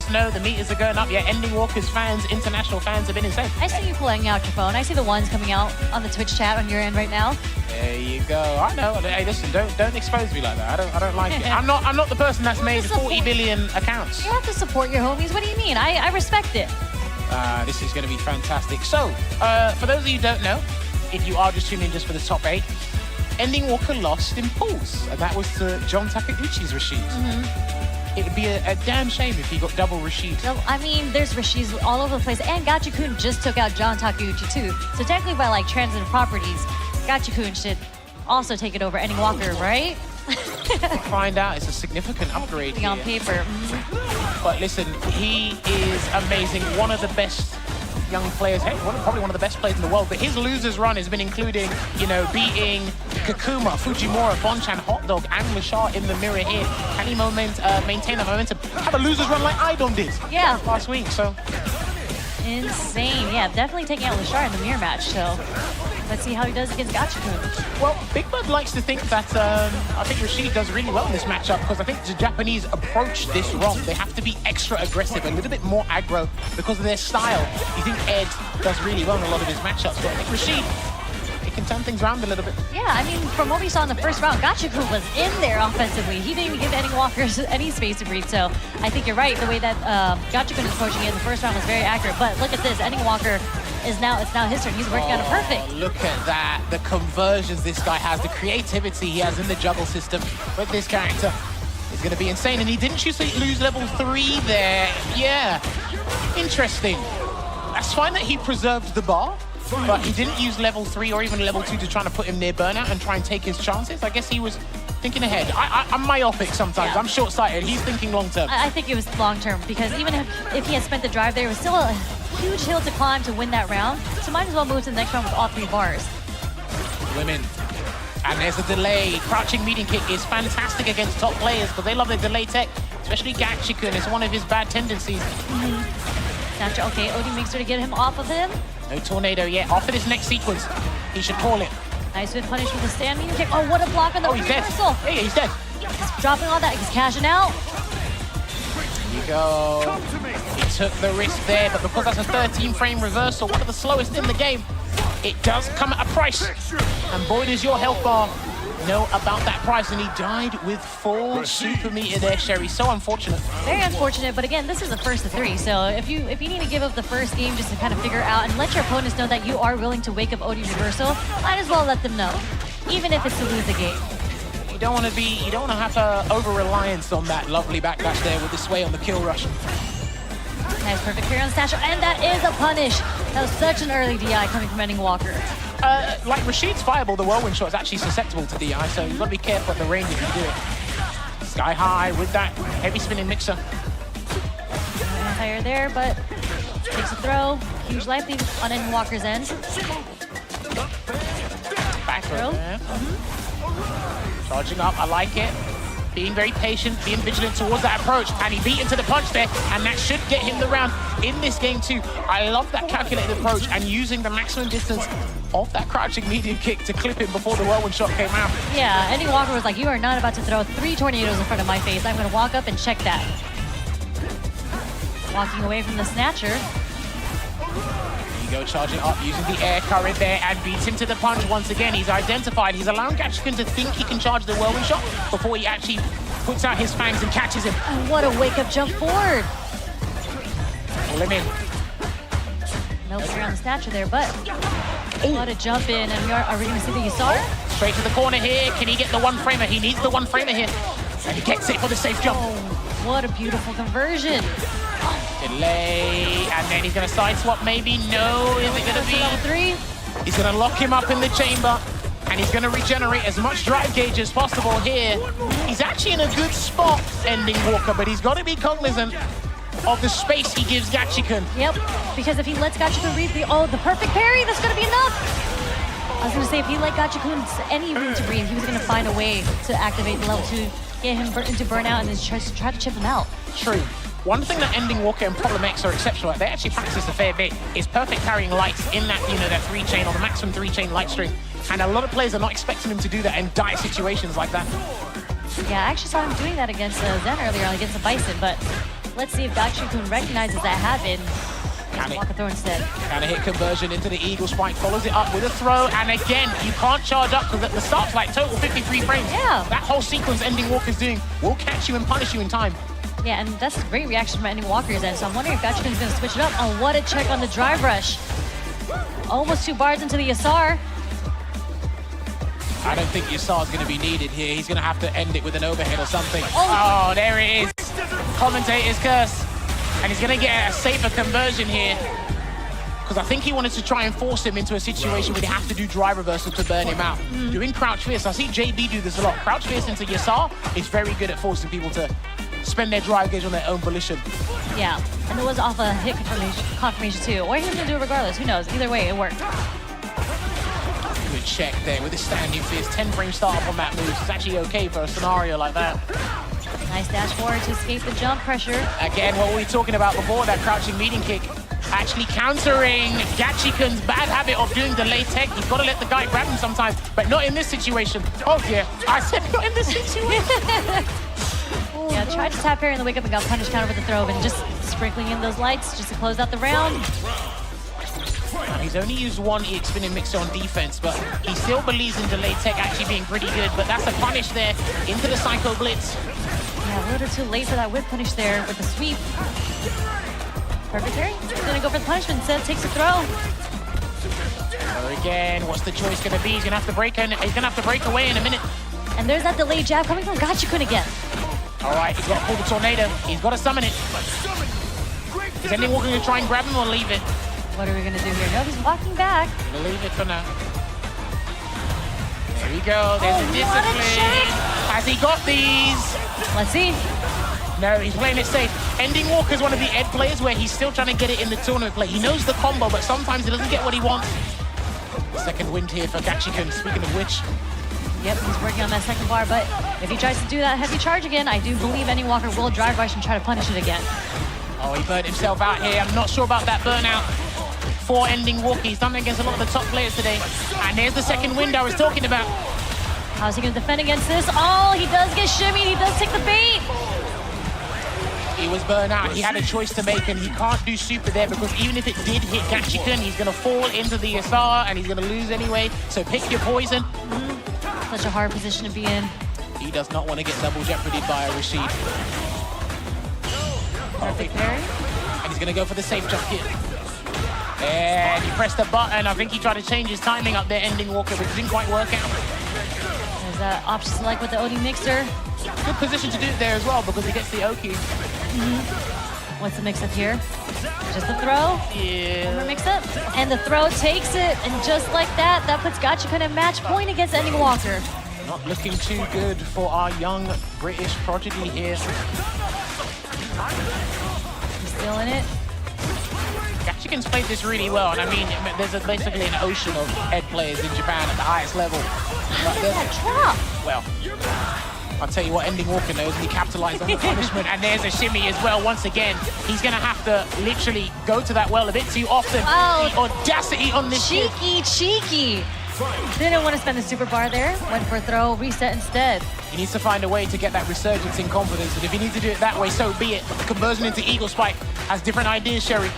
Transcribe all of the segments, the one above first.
chats know the meters are going up. Yeah, Ending Walker's fans, international fans have been insane. I see you pulling out your phone. I see the ones coming out on the Twitch chat on your end right now. There you go. I know. Hey, listen, don't expose me like that. I don't like it. I'm not the person that's made 40 billion accounts. You have to support your homies. What do you mean? I respect it. This is going to be fantastic. So, for those of you who don't know, if you are just tuning in just for the top 8, Ending Walker lost in pools, and that was to John Takeuchi's Rashid. It would be a damn shame if he got double Rashid. No, I mean, there's Rashids all over the place, and GACHIKUN just took out John Takeuchi too. So technically, by like transitive properties, GACHIKUN should also take it over Ending Walker, right? Find out, it's a significant upgrade here. On paper. But listen, he is amazing. One of the best young players, hey, probably one of the best players in the world. But his losers run has been including, you know, beating Kakuma, Fujimura, Bonchan, Hotdog, and Lashar in the mirror here. Can he maintain that momentum? Have a losers run like Idon did last week, so. Insane, yeah, definitely taking out Lashar in the mirror match, so let's see how he does against GACHIKUN. Well, Big Bird likes to think that I think Rashid does really well in this matchup because I think the Japanese approach this wrong. They have to be extra aggressive, a little bit more aggro because of their style. You think Ed does really well in a lot of his matchups, but I think Rashid, he can turn things around a little bit. Yeah, I mean, from what we saw in the first round, GACHIKUN was in there offensively. He didn't even give Ending Walker any space to breathe, so I think you're right. The way that GACHIKUN is approaching it in the first round was very accurate, but look at this, Ending Walker it's now his turn. He's working on it perfect. Look at that. The conversions this guy has, the creativity he has in the juggle system with this character is going to be insane. And he didn't choose to lose level 3 there. Yeah, interesting. That's fine that he preserved the bar, but he didn't use level 3 or even level 2 to try to put him near burnout and try and take his chances. I guess he was thinking ahead. I'm myopic sometimes. Yeah. I'm short-sighted. He's thinking long-term. I think it was long-term because even if he had spent the drive there, it was still a huge hill to climb to win that round. So might as well move to the next round with all 3 bars. Women. And there's a delay. Crouching medium kick is fantastic against top players because they love their delay tech, especially GACHIKUN. It's one of his bad tendencies. Snatcher, okay, Odie makes sure to get him off of him. No tornado yet. After this next sequence, he should call it. Nice with punish with the stand medium kick. Oh, what a block on the reversal. Dead. Yeah, he's dead. He's dropping all that. He's cashing out. There you go. He took the risk there, but because that's a 13-frame reversal, one of the slowest in the game, it does come at a price. And boy, does your health bar know about that price. And he died with full super meter there, Sherry. So unfortunate. Very unfortunate, but again, this is the first of 3. So if you need to give up the first game just to kind of figure out and let your opponents know that you are willing to wake up Odie reversal, might as well let them know, even if it's to lose the game. You don't want to have a over-reliance on that lovely backdash there with the sway on the kill rush. Nice, perfect clear on Snatcher, and that is a punish. That was such an early DI coming from Ending Walker. Like Rashid's fireball, the whirlwind shot is actually susceptible to DI, so you've got to be careful at the range if you do it. Sky high with that heavy spinning mixer. Higher there, but takes a throw. Huge life lead on Ending Walker's end. Back throw. Charging up, I like it. Being very patient, being vigilant towards that approach, and he beat into the punch there, and that should get him the round in this game too. I love that calculated approach and using the maximum distance of that crouching medium kick to clip him before the whirlwind shot came out. Yeah, Ending Walker was like, you are not about to throw 3 tornadoes in front of my face. I'm going to walk up and check that. Walking away from the Snatcher. Go charging up, using the air current there, and beats him to the punch once again. He's identified. He's allowing GACHIKUN to think he can charge the whirlwind shot before he actually puts out his fangs and catches him. And what a wake-up jump forward. Pull him in. No clear on the Snatcher there, but what a jump in. And are we going to see the Yusara? Straight to the corner here. Can he get the one-framer? He needs the one-framer here. And he gets it for the safe jump. Oh, what a beautiful conversion. Delay, and then he's going to side swap maybe. No, is it going to be? Level 3. He's going to lock him up in the chamber, and he's going to regenerate as much drive gauge as possible here. He's actually in a good spot, Ending Walker, but he's got to be cognizant of the space he gives GACHIKUN. Yep, because if he lets GACHIKUN read the perfect parry, that's going to be enough. I was going to say, if he let GACHIKUN any room to breathe, he was going to find a way to activate the level 2, get him into burnout, and then try to chip him out. True. One thing that Ending Walker and Problem X are exceptional at, they actually practice a fair bit, is perfect carrying lights in that, that 3-chain or the maximum 3-chain light string. And a lot of players are not expecting him to do that in dire situations like that. Yeah, I actually saw him doing that against Zen earlier, against the Bison, but Let's see if GACHIKUN recognizes that happen. Walker throw instead. Kind of hit conversion into the Eagle Spike, follows it up with a throw, and again, you can't charge up because at the start's like total 53 frames. Yeah. That whole sequence Ending Walker's doing will catch you and punish you in time. Yeah, and that's a great reaction from Ending Walker's end, so I'm wondering if GACHIKUN's going to switch it up. Oh, what a check on the drive rush. Almost 2 bars into the Yasar. I don't think Yasar's going to be needed here. He's going to have to end it with an overhead or something. Oh, there it is. Commentator's curse. And he's going to get a safer conversion here. Because I think he wanted to try and force him into a situation where they have to do drive reversal to burn him out. Doing crouch fierce, I see JB do this a lot. Crouch fierce into Yasar is very good at forcing people to spend their drive gauge on their own volition. Yeah, and it was off a hit confirmation too. Or he's going to do it regardless. Who knows? Either way, it worked. Good check there with his standing fierce. 10 frame startup on that move. It's actually okay for a scenario like that. Nice dash forward to escape the jump pressure. Again, what were we talking about before? That crouching meeting kick. Actually countering GACHIKUN's bad habit of doing delay tech. He's got to let the guy grab him sometimes, but not in this situation. Oh yeah, I said not in this situation. Yeah, tried to tap parry in the wake up and got punished counter with the throw, and just sprinkling in those lights just to close out the round. He's only used one EX spinning mixer on defense, but he still believes in delay tech actually being pretty good, but that's a punish there into the Psycho Blitz. Yeah, a little too late for that whip punish there with the sweep. Perfect parry. He's gonna go for the punishment instead, takes the throw. So again, what's the choice gonna be? He's gonna have to break in. He's gonna have to break away in a minute. And there's that delayed jab coming from GACHIKUN again. All right, he's got to pull the tornado. He's got to summon it. Is Ending Walker gonna try and grab him or leave it? What are we gonna do here? No, he's walking back. Gonna leave it for now. There we go. There's a discipline. Has he got these? Let's see. No, he's playing it safe. Ending Walker's one of the Ed players where he's still trying to get it in the tournament play. He knows the combo, but sometimes he doesn't get what he wants. Second wind here for GACHIKUN, speaking of which. Yep, he's working on that second bar, but if he tries to do that heavy charge again, I do believe Ending Walker will drive rush and try to punish it again. Oh, he burnt himself out here. I'm not sure about that burnout for Ending Walker. He's done it against a lot of the top players today. And there's the second wind I was talking about. How's he going to defend against this? Oh, he does get shimmied. He does take the bait. He was burnt out. He had a choice to make, and he can't do super there because even if it did hit GACHIKUN, he's going to fall into the Yasar, and he's going to lose anyway. So pick your poison. Such a hard position to be in. He does not want to get double jeopardied by a Rashid. Perfect parry. And he's going to go for the safe jump here. And he pressed the button. I think he tried to change his timing up there, Ending Walker, but it didn't quite work out. There's that option select with the OD mixer. Good position to do it there as well because he gets the OQ. What's the mix-up here? Just the throw? Yeah. One more mix-up. And the throw takes it. And just like that, that puts GACHIKUN at match point against Ending Walker. Not looking too good for our young British prodigy here. He's still in it. GACHIKUN's played this really well, and I mean, there's basically an ocean of head players in Japan at the highest level. That drop. Well, I'll tell you what, Ending Walker knows, and he capitalized on the punishment, and there's a shimmy as well. Once again, he's going to have to literally go to that well a bit too often. Oh, the audacity on this cheeky. Didn't want to spend the super bar there. Went for a throw, reset instead. He needs to find a way to get that resurgence in confidence, and if he needs to do it that way, so be it. Conversion into Eagle Spike has different ideas, Sherry.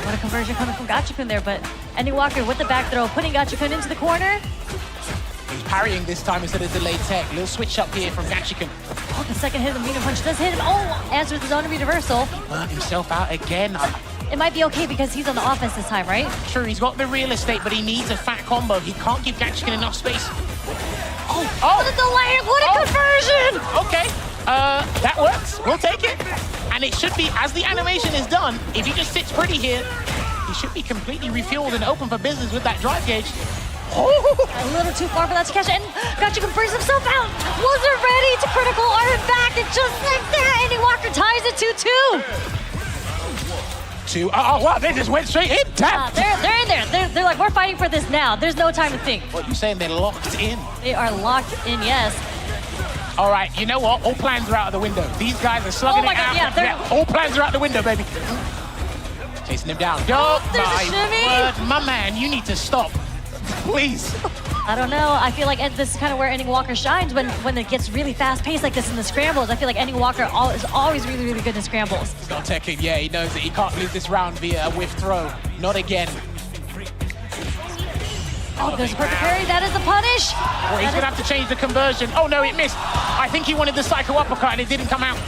What a conversion coming from GACHIKUN there, but Ending Walker with the back throw, putting GACHIKUN into the corner. He's parrying this time instead of delayed tech. Little switch up here from GACHIKUN. Oh, the second hit of the medium punch does hit him. Oh, answers his own reversal. Burnt himself out again. It might be okay because he's on the offense this time, right? True, he's got the real estate, but he needs a fat combo. He can't give GACHIKUN enough space. Oh! What a delay! What a conversion! Okay, that works. We'll take it. And it should be, as the animation is done, if he just sits pretty here, he should be completely refueled and open for business with that drive gauge. Oh. A little too far for that to catch, and GACHIKUN brings himself out. Wasn't ready to critical arm back, and just like that, Ending Walker ties it 2-2. Oh, wow, they just went straight in. Damn. They're in there. They're like, we're fighting for this now. There's no time to think. What, you saying they're locked in? They are locked in, yes. All right, you know what? All plans are out of the window. These guys are slugging it out. Yeah, all plans are out the window, baby. Chasing him down. Oh, there's a shimmy. my word. My man, you need to stop. Please. I don't know. I feel like this is kind of where ENDINGWALKER shines when it gets really fast-paced like this in the scrambles. I feel like ENDINGWALKER is always really, really good in scrambles. He's got Tekken, yeah, he knows that he can't lose this round via a whiff throw. Not again. Oh, there's a perfect parry. That is the punish. Well, he's going to have to change the conversion. Oh, no, it missed. I think he wanted the psycho uppercut and it didn't come out.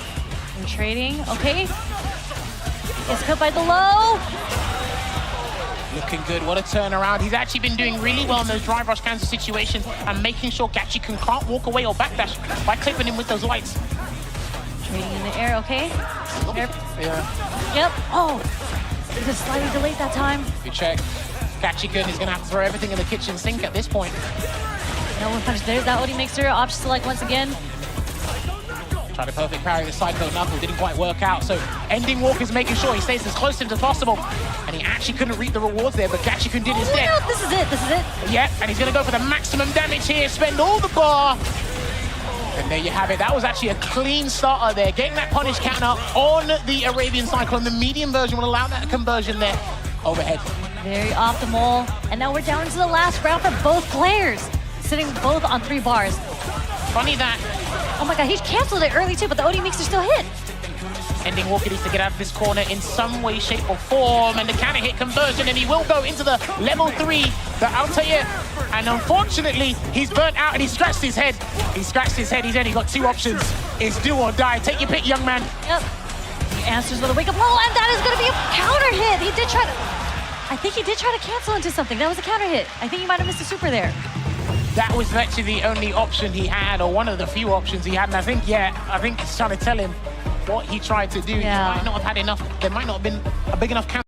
We're trading. Okay. Gets cut by the low. Looking good. What a turnaround. He's actually been doing really well in those drive rush kinds of situations and making sure GACHIKUN can't walk away or backdash by clipping him with those lights. Trading in the air, okay. Yeah. Yep. Oh, it was slightly delayed that time. Good check. GACHIKUN is going to have to throw everything in the kitchen sink at this point. No one punished. There's that OD mixer. Option select once again. Tried a perfect parry with Psycho Knuckle, didn't quite work out. So ENDINGWALKER's making sure he stays as close to him as possible. And he actually couldn't reap the rewards there, but GACHIKUN did instead. No, this is it. This is it. Yeah, and he's going to go for the maximum damage here, spend all the bar. And there you have it. That was actually a clean starter there. Getting that punish counter on the Arabian Cyclone. The medium version will allow that conversion there. Overhead. Very optimal. And now we're down to the last round for both players. Sitting both on 3 bars. Funny that. Oh my god, he canceled it early too, but the OD mixer still hit. ENDINGWALKER needs to get out of this corner in some way, shape, or form. And the counter hit conversion, and he will go into the level 3, the Altair. And unfortunately, he's burnt out and he scratched his head. He scratched his head. He's only got 2 options. It's do or die. Take your pick, young man. Yep. He answers with a wake up blow, and that is going to be a counter hit. He did try to. I think he did try to cancel into something. That was a counter hit. I think he might have missed a super there. That was actually the only option he had, or one of the few options he had. And I think he's trying to tell him what he tried to do. Yeah. He might not have had enough. There might not have been a big enough counter.